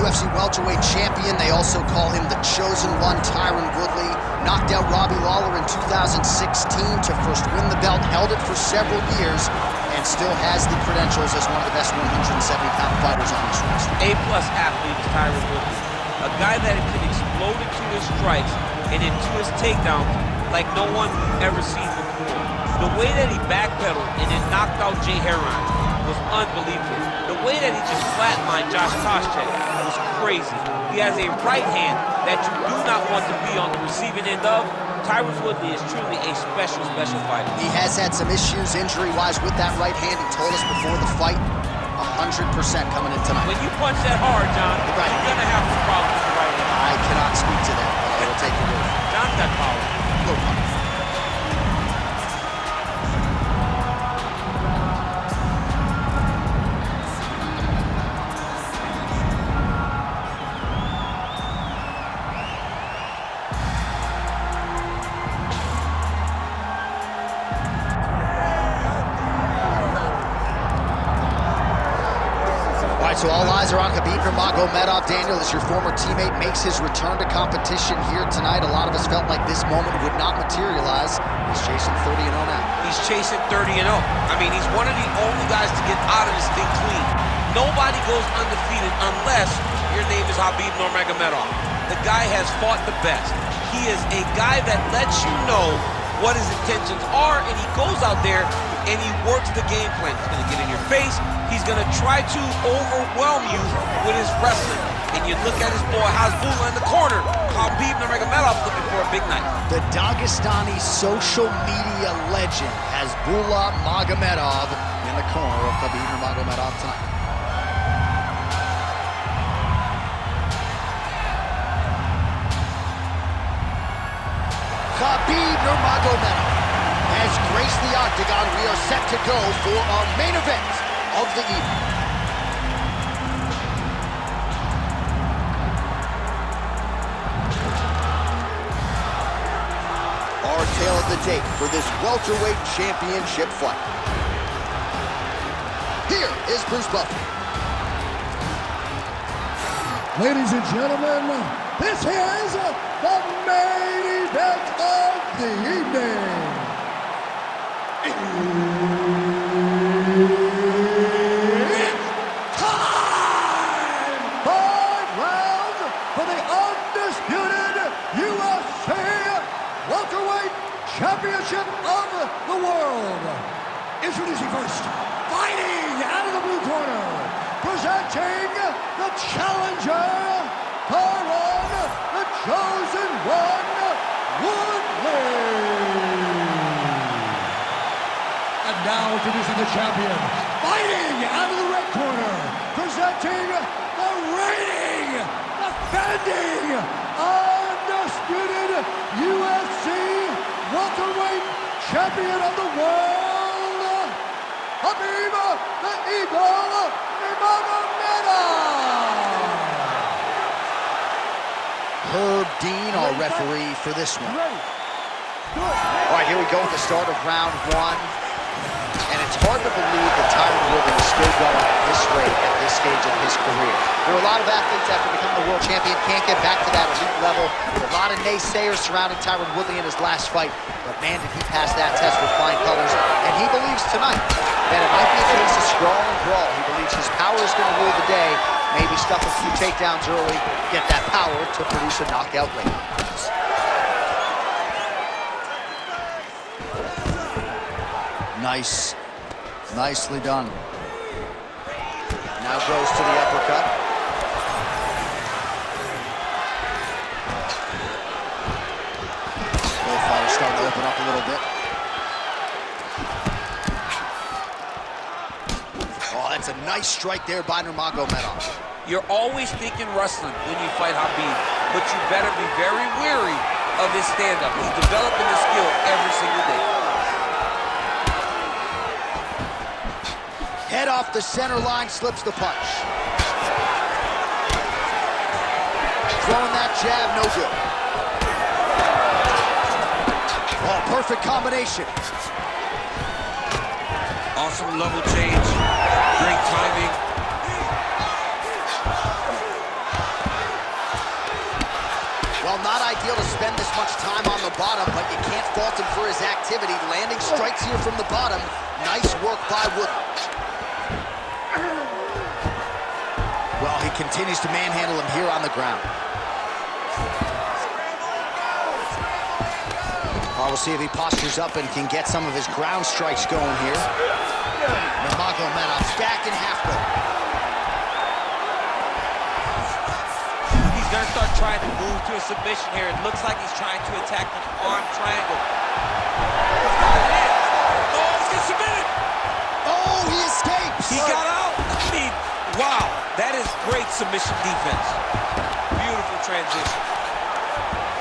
UFC welterweight champion. They also call him the chosen one, Tyron Woodley. Knocked out Robbie Lawler in 2016 to first win the belt, held it for several years, and still has the credentials as one of the best 170-pound fighters on this roster. A-plus athlete is Tyron Woodley. A guy that can explode into his strikes and into his takedowns like no one we've ever seen before. The way that he backpedaled and then knocked out Jay Heron was unbelievable. The way that he just flatlined Josh Koscheck was crazy. He has a right hand that you do not want to be on the receiving end of. Tyron Woodley is truly a special fighter. He has had some issues injury-wise with that right hand. He told us before the fight, 100% coming in tonight. When you punch that hard, John, right, you're going to have some problems with the right hand. I cannot speak to that, but I will take your word. John's got power. No power. So all eyes are on Khabib Nurmagomedov. Daniel, as your former teammate makes his return to competition here tonight, a lot of us felt like this moment would not materialize. He's chasing 30-0 now. He's chasing 30-0. I mean, he's one of the only guys to get out of this thing clean. Nobody goes undefeated unless your name is Khabib Nurmagomedov. The guy has fought the best. He is a guy that lets you know what his intentions are, and he goes out there and he works the game plan. He's going to get in your face. He's going to try to overwhelm you with his wrestling. And you look at his boy Hasbulla in the corner. Khabib Nurmagomedov looking for a big night. The Dagestani social media legend Hasbulla Magomedov in the corner of Khabib Nurmagomedov tonight. Khabib Nurmagomedov has graced the octagon. We are set to go for our main event of the evening. Our tale of the tape for this welterweight championship fight. Here is Bruce Buffer. Ladies and gentlemen, this is the main event of the evening. It's time! 5 rounds for the undisputed UFC welterweight championship of the world. Introducing first, fighting out of the blue corner, presenting the challenger, Tyron, the chosen one, Woodley. And now introducing the champion, fighting out of the red corner, presenting the reigning, defending, undisputed UFC welterweight champion of the world, Khabib the Eagle Nurmagomedov. Herb Dean, our referee for this one. All right, here we go at the start of round 1. And it's hard to believe that Tyron Woodley is still going at this rate at this stage of his career. There are a lot of athletes after becoming the world champion can't get back to that elite level. There are a lot of naysayers surrounding Tyron Woodley in his last fight. But man, did he pass that test with flying colors. And he believes tonight that it might be a case of sprawl and brawl. He believes his power is going to rule the day. Maybe stuff a few takedowns early, get that power to produce a knockout later. Nice. Nicely done. Now goes to the uppercut. Both fighters starting to open up a little bit. Oh, that's a nice strike there by Nurmagomedov. You're always thinking wrestling when you fight Khabib, but you better be very wary of his stand-up. He's developing the skill every single day. Head off the center line, slips the punch. Throwing that jab, no good. Oh, perfect combination. Awesome level change. Great timing. deal to spend this much time on the bottom, but you can't fault him for his activity. Landing strikes here from the bottom. Nice work by Woodley. Well, he continues to manhandle him here on the ground. We'll see if he postures up and can get some of his ground strikes going here. Nurmagomedov's back in half guard. He's going to start trying to move to a submission here. It looks like he's trying to attack the arm triangle. Oh, he's getting submitted. Oh, he escapes. He got out. I mean, wow. That is great submission defense. Beautiful transition.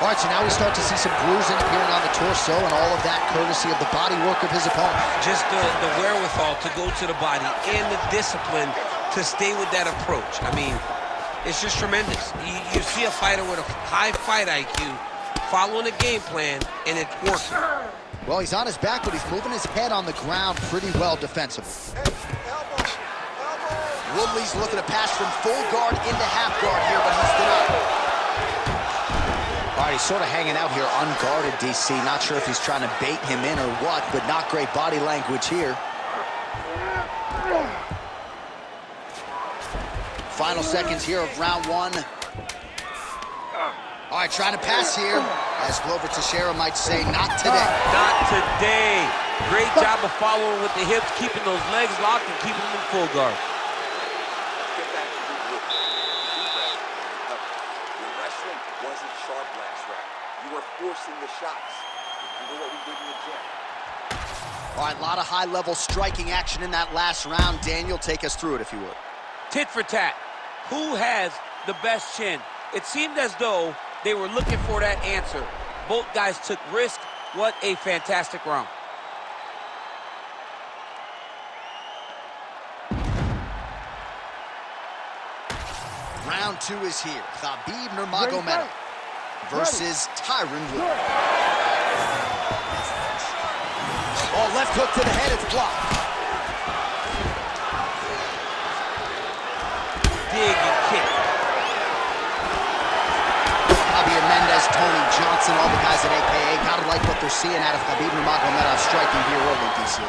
All right, so now we start to see some bruising appearing on the torso, and all of that courtesy of the body work of his opponent. Just the wherewithal to go to the body and the discipline to stay with that approach. I mean, it's just tremendous. You see a fighter with a high fight IQ following a game plan, and it's working. Well, he's on his back, but he's moving his head on the ground pretty well defensively. Woodley's looking to pass from full guard into half guard here, but he's denied. All right, he's sort of hanging out here unguarded, DC. Not sure if he's trying to bait him in or what, but not great body language here. Final seconds here of round one. All right, trying to pass here. As Glover Teixeira might say, not today. Not today. Great job of following with the hips, keeping those legs locked and keeping them in full guard. Wasn't sharp last round. You were forcing the shots. Remember what we did in the gym. All right, a lot of high-level striking action in that last round. Daniel, take us through it, if you would. Tit for tat. Who has the best chin? It seemed as though they were looking for that answer. Both guys took risk. What a fantastic round. Round two is here. Khabib Nurmagomedov versus Tyron. Oh, left hook to the head, it's blocked. Dig and kick. Javier Mendez, Tony Johnson, all the guys at AKA. Gotta like what they're seeing out of Khabib Nurmagomedov striking here early, DC.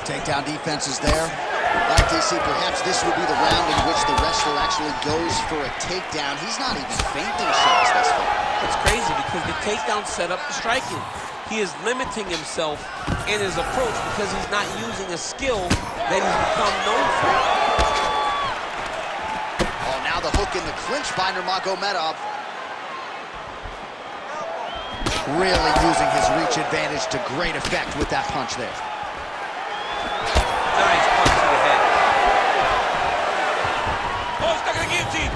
Takedown defense is there. All right, DC, perhaps this would be the round in which the wrestler actually goes for a takedown. He's not even feinting shots this far. It's crazy because the takedown set up the striking. He is limiting himself in his approach because he's not using a skill that he's become known for. Oh, now the hook in the clinch by Nurmagomedov. Really using his reach advantage to great effect with that punch there. Nice punch to the head. Oh, stuck in the guillotine.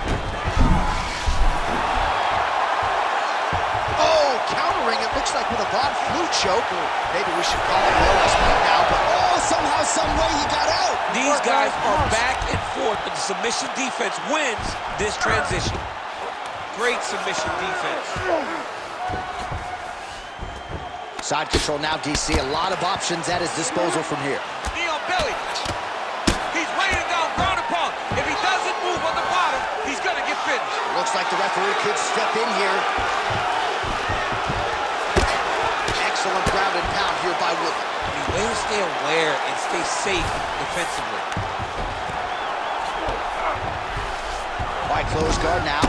Oh, countering, it looks like with a Von Flue choke, or maybe we should call it an OSP now, but oh, somehow, some way he got out. These guys are back and forth, but the submission defense wins this transition. Great submission defense. Side control now, DC. A lot of options at his disposal from here. Knee on belly. He's weighing down, ground and pound. If he doesn't move on the bottom, he's gonna get finished. Looks like the referee could step in here. Excellent ground and pound here by Woodley. I mean, way to stay aware and stay safe defensively. All right, close guard now.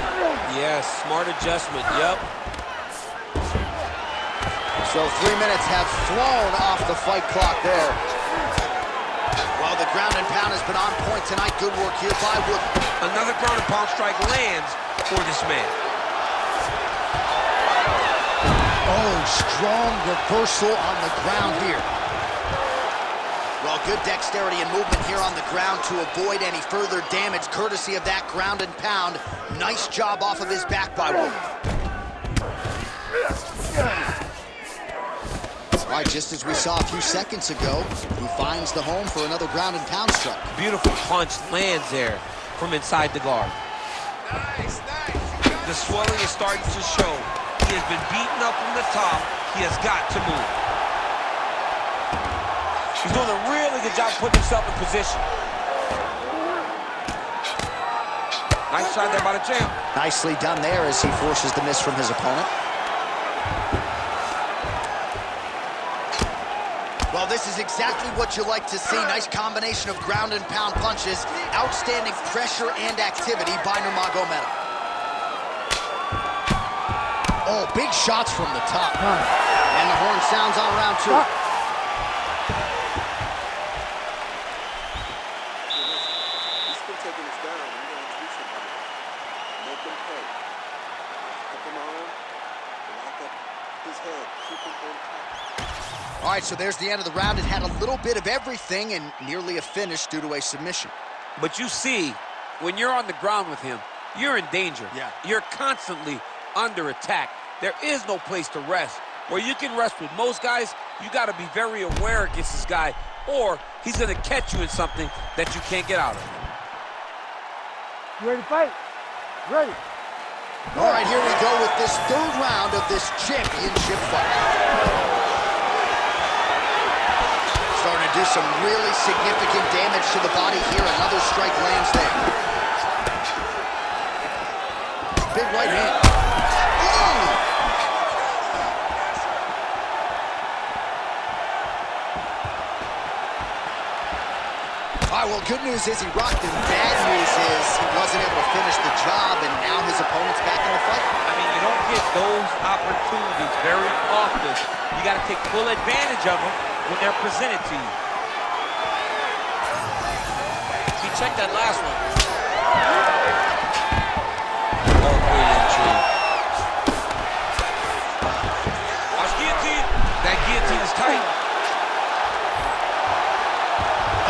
Yes, smart adjustment, yep. So 3 minutes have flown off the fight clock there. Well, the ground and pound has been on point tonight. Good work here by Woodley. Another ground and pound strike lands for this man. Oh, strong reversal on the ground here. Well, good dexterity and movement here on the ground to avoid any further damage, courtesy of that ground and pound. Nice job off of his back by Woodley. All right, just as we saw a few seconds ago, he finds the home for another ground and pound strike. Beautiful punch lands there from inside the guard. Nice. The swelling is starting to show. He has been beaten up from the top. He has got to move. He's doing a really good job putting himself in position. Nice shot there by the champ. Nicely done there as he forces the miss from his opponent. Well, this is exactly what you like to see. Nice combination of ground and pound punches. Outstanding pressure and activity by Nurmagomedov. Oh, big shots from the top. And the horn sounds on round 2. He's been taking us down. We're going to do something. Make him pay. Up him on. Lock up his head. Keep him on top. All right, so there's the end of the round. It had a little bit of everything and nearly a finish due to a submission. But you see, when you're on the ground with him, you're in danger. Yeah. You're constantly under attack. There is no place to rest. Where you can rest with most guys, you got to be very aware against this guy, or he's going to catch you in something that you can't get out of. You ready to fight? Ready. All right, here we go with this 3rd round of this championship fight. Starting to do some really significant damage to the body here. Another strike lands there. Big right hand. Ooh! All right, well, good news is he rocked him. Bad news is he wasn't able to finish the job, and now his opponent's back in the fight. I mean, you don't get those opportunities very often. You got to take full advantage of them when they're presented to you. See, check that last one. Oh, brilliant tree. Watch guillotine. That guillotine is tight.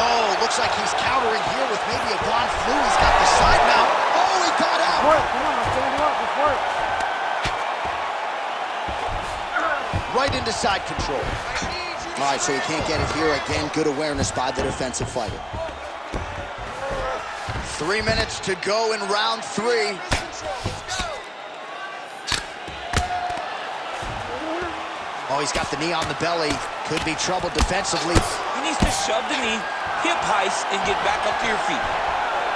Oh, looks like he's countering here with maybe a Von Flu. He's got the side mount. Oh, he got out. Work, come on, stand him up, let's work. Right into side control. All right, so he can't get it here. Again, good awareness by the defensive fighter. 3 minutes to go in round 3. Oh, he's got the knee on the belly. Could be trouble defensively. He needs to shove the knee, hip heist, and get back up to your feet.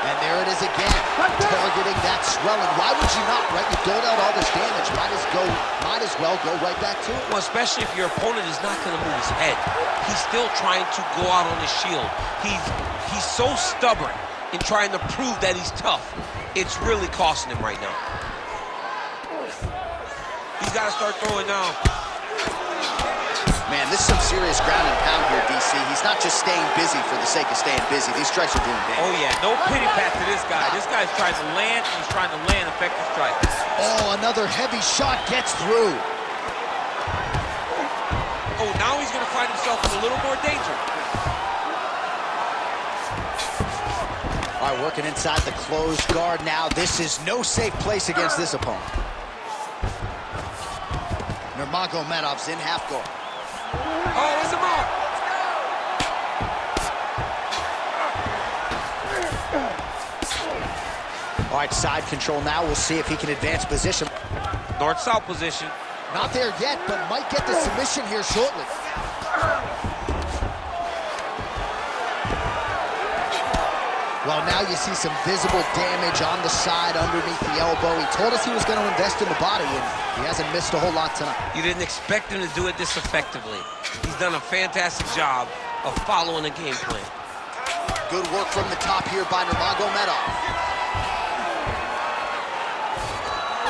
And there it is again, targeting that swelling. Why would you not, right? You doled out all this damage. Might as well go right back to it. Well, especially if your opponent is not going to move his head. He's still trying to go out on his shield. He's so stubborn in trying to prove that he's tough. It's really costing him right now. He's got to start throwing now. Man, this is some serious ground and pound here, DC. He's not just staying busy for the sake of staying busy. These strikes are doing damage. Oh, yeah. No pity pat to this guy. This guy's trying to land, and he's trying to land effective strikes. Oh, another heavy shot gets through. Oh, now he's going to find himself in a little more danger. All right, working inside the closed guard now. This is no safe place against this opponent. Nurmagomedov's in half guard. Oh, it's a mark. All right, side control now. We'll see if he can advance position. North-south position. Not there yet, but might get the submission here shortly. Well, now you see some visible damage on the side underneath the elbow. He told us he was going to invest in the body, and he hasn't missed a whole lot tonight. You didn't expect him to do it this effectively. He's done a fantastic job of following a game plan. Good work from the top here by Nurmagomedov.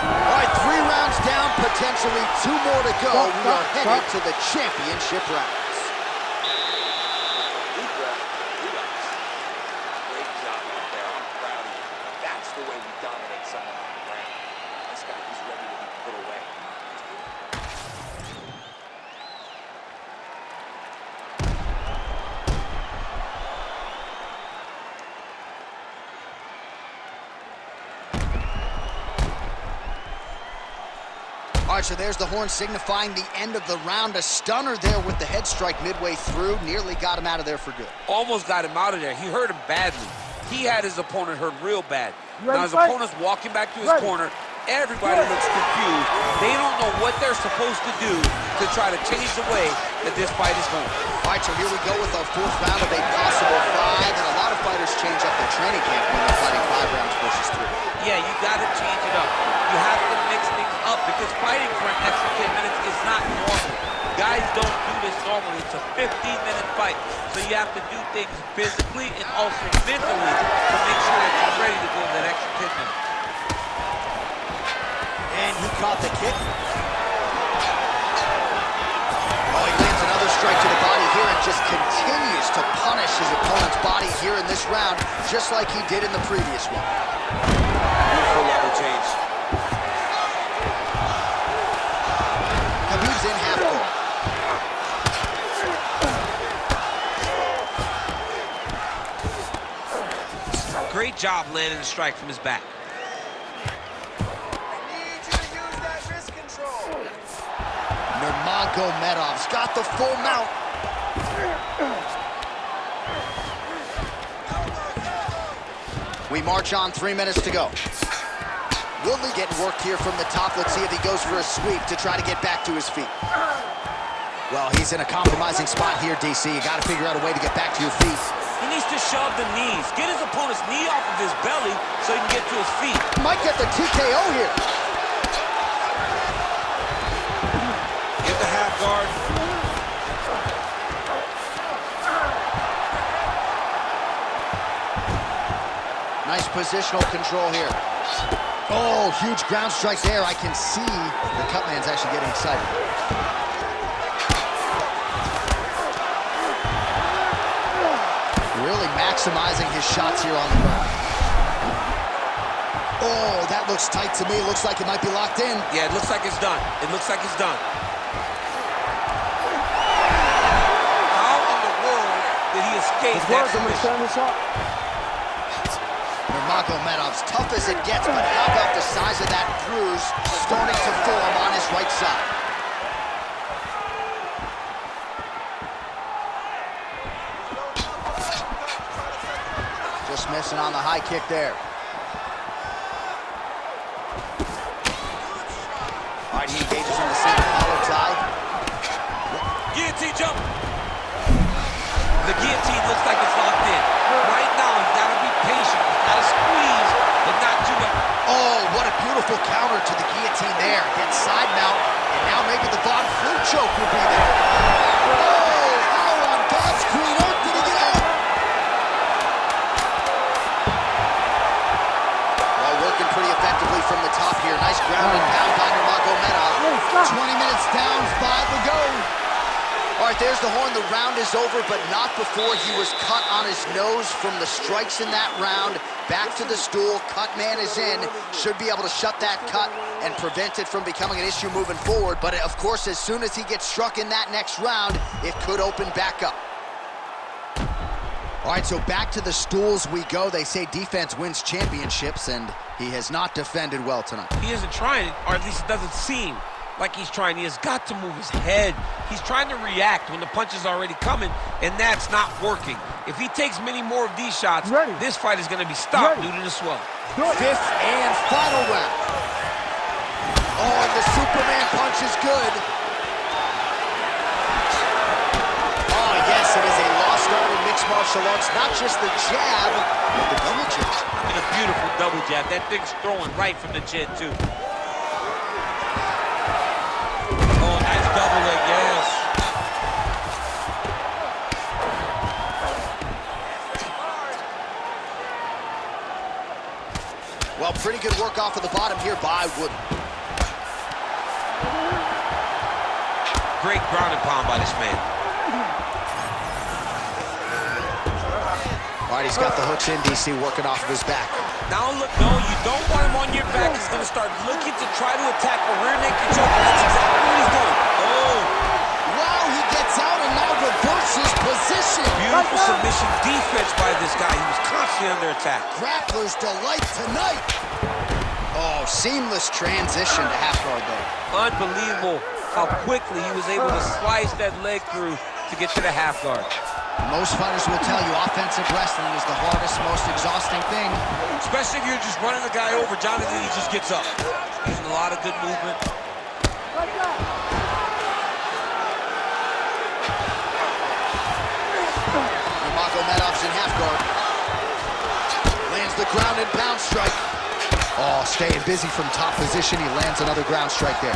All right, 3 rounds down, potentially 2 more to go. We are headed to the championship rounds. Deep breath. Relax. Great job out there. I'm proud of you. That's the way we dominate someone on the ground. This guy, he's ready to be put away. All right, so there's the horn signifying the end of the round. A stunner there with the head strike midway through. Nearly got him out of there for good. Almost got him out of there. He hurt him badly. He had his opponent hurt real bad. Now his opponent's walking back to his corner. Everybody looks confused. They don't know what they're supposed to do to try to change the way that this fight is going. All right, so here we go with our fourth round of a possible 5, and a lot of fighters change up their training camp when they're fighting 5 rounds versus 3. Yeah, you got to change it up. You have to mix things up because fighting for an extra 10 minutes is not normal. Guys don't do this normally. It's a 15-minute fight, so you have to do things physically and also mentally to make sure that you're ready to go that extra 10 minutes. And he caught the kick. Oh, he lands another strike to the body here and just continues to punish his opponent's body here in this round, just like he did in the previous one. Beautiful level change. Khabib's in half guard. Great job landing the strike from his back. Nurmagomedov's got the full mount. We march on, 3 minutes to go. Woodley getting worked here from the top. Let's see if he goes for a sweep to try to get back to his feet. Well, he's in a compromising spot here, DC. You got to figure out a way to get back to your feet. He needs to shove the knees. Get his opponent's knee off of his belly so he can get to his feet. Might get the TKO here. Get the half guard. Nice positional control here. Oh, huge ground strike there. I can see the cut man's actually getting excited. Really maximizing his shots here on the ground. Oh, that looks tight to me. Looks like it might be locked in. Yeah, it looks like it's done. It looks like it's done. How in the world did he escape that submission? Nurmagomedov's tough as it gets, but how about the size of that bruise starting to form on his right side? Just missing on the high kick there. All right, he engages in the same collar tie. Guillotine jump. The guillotine looks like it's locked in. Right now, he's got to be patient. He's got to squeeze, but not too much. Oh, what a beautiful counter to the guillotine there. Gets side mount, and now maybe the Von Flue choke will be there. Oh, how on God's green earth did he get out? Well, working pretty effectively from the top here. Nice ground and pound by Nurmagomedov. 20 minutes down, 5 to go. All right, there's the horn. The round is over, but not before he was cut on his nose from the strikes in that round. Back to the stool. Cut man is in. Should be able to shut that cut and prevent it from becoming an issue moving forward. But, of course, as soon as he gets struck in that next round, it could open back up. All right, so back to the stools we go. They say defense wins championships, and he has not defended well tonight. He isn't trying, or at least it doesn't seem like he's trying. He has got to move his head. He's trying to react when the punch is already coming, and that's not working. If he takes many more of these shots, this fight is going to be stopped due to the swelling. 5th and final round. Oh, and the Superman punch is good. Oh, yes, it is a lost art in mixed martial arts. Not just the jab, but the double jab. I mean, a beautiful double jab. That thing's throwing right from the chin, too. Oh, nice double leg, yes. Well, pretty good work off of the bottom here by Woodley. Great ground and pound by this man. All right, he's got the hooks in, DC, working off of his back. Now look, no, you don't want him on your back. He's going to start looking to try to attack a rear naked choke. That's exactly what he's doing. Oh. Wow, he gets out and now reverses position. Beautiful submission defense by this guy. He was constantly under attack. Grappler's delight tonight. Oh, seamless transition to half guard there. Unbelievable how quickly he was able to slice that leg through to get to the half guard. Most fighters will tell you offensive wrestling is the hardest, most exhausting thing. Especially if you're just running the guy over. Jonathan, he just gets up. Using a lot of good movement. Nurmagomedov's in half guard. Lands the ground and pound strike. Oh, staying busy from top position. He lands another ground strike there.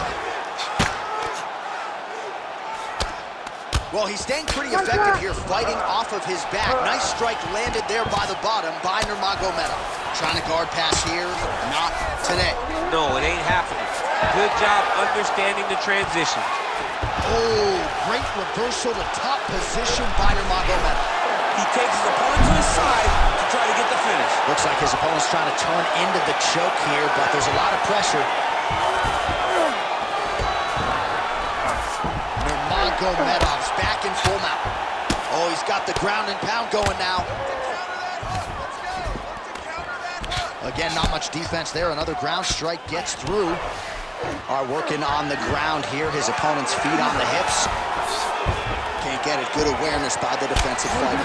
Well, he's staying pretty effective here, fighting off of his back. Nice strike landed there by the bottom by Nurmagomedov. Trying to guard pass here, not today. No, it ain't happening. Good job understanding the transition. Oh, great reversal to top position by Nurmagomedov. He takes his opponent to his side to try to get the finish. Looks like his opponent's trying to turn into the choke here, but there's a lot of pressure. Nurmagomedov's back in full mount. Oh, he's got the ground and pound going now. Again, not much defense there. Another ground strike gets through. Are working on the ground here. His opponent's feet on the hips. Can't get it. Good awareness by the defensive fighter.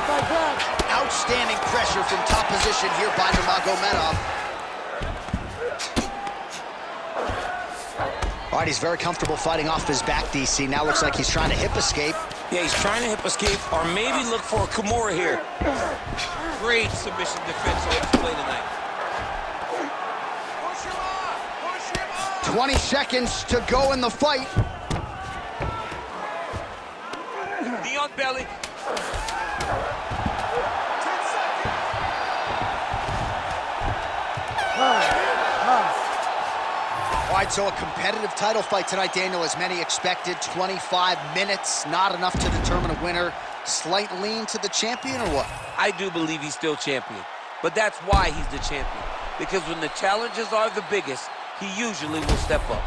Outstanding pressure from top position here by Nurmagomedov. All right, he's very comfortable fighting off his back, DC. Now looks like he's trying to hip escape. Yeah, he's trying to hip escape or maybe look for a Kimura here. Great submission defense on display tonight. 20 seconds to go in the fight. Knee on belly. 10 All right, so a competitive title fight tonight, Daniel, as many expected. 25 minutes, not enough to determine a winner. Slight lean to the champion, or what? I do believe he's still champion, but that's why he's the champion. Because when the challenges are the biggest, he usually will step up.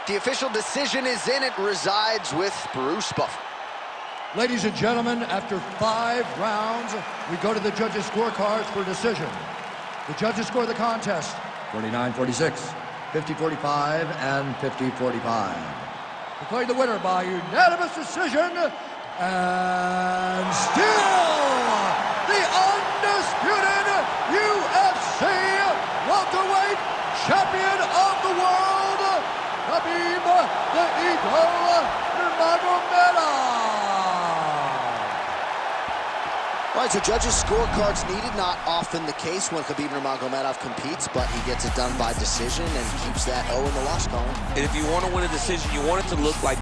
The official decision is in. It resides with Bruce Buffer. Ladies and gentlemen, after 5 rounds, we go to the judges' scorecards for decision. The judges score the contest 49-46, 50-45, and 50-45. Declared the winner by unanimous decision, and still the undisputed UFC welterweight champion of the world, Khabib the Eagle Nurmagomedov. All right, so judges' scorecards needed. Not often the case when Khabib Nurmagomedov competes, but he gets it done by decision and keeps that O in the loss column. And if you want to win a decision, you want it to look like